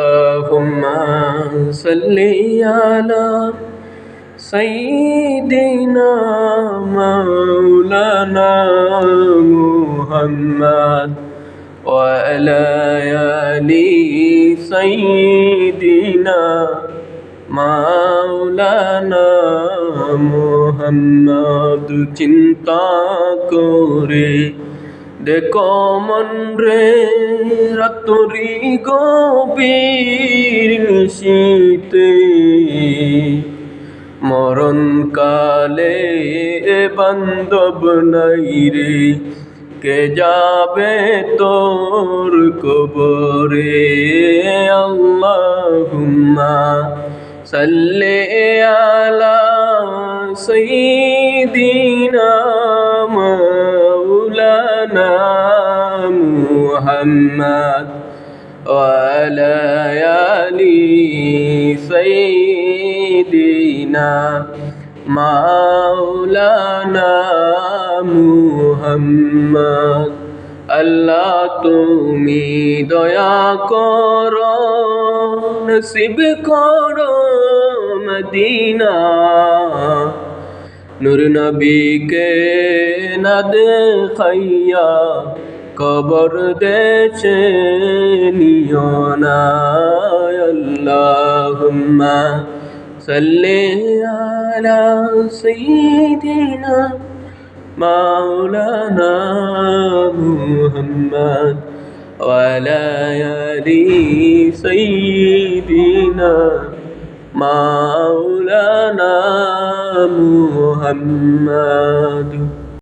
اللهم صل على سيدنا مولانا محمد وعلى آل سيدنا مولانا محمد চিন্তা করে দেখো মন রে রাতুরি গভীর শীতে মরণ কালে বান্ধব নাই রে কে যাবে তোর কবরে আল্লাহুম্মা সাল্লি আলা সাইয়্যিদিনা মাওলানা মুহাম্মদ ওয়া আলা আলি সাইয়্যিদিনা মাওলানা মুহাম্মদ। আল্লাহ তুমি দয়া করো নসিব করো মদিনা নূর নবীকে না দেখাইয়া কবর দেশে নিও না। আল্লাহুম্মা সাল্লি আলা সাইয়্যিদিনা মাওলানা মুহাম্মদ ওয়া আলা আলি সাইয়্যিদিনা মাওলানা মুহাম্মদ।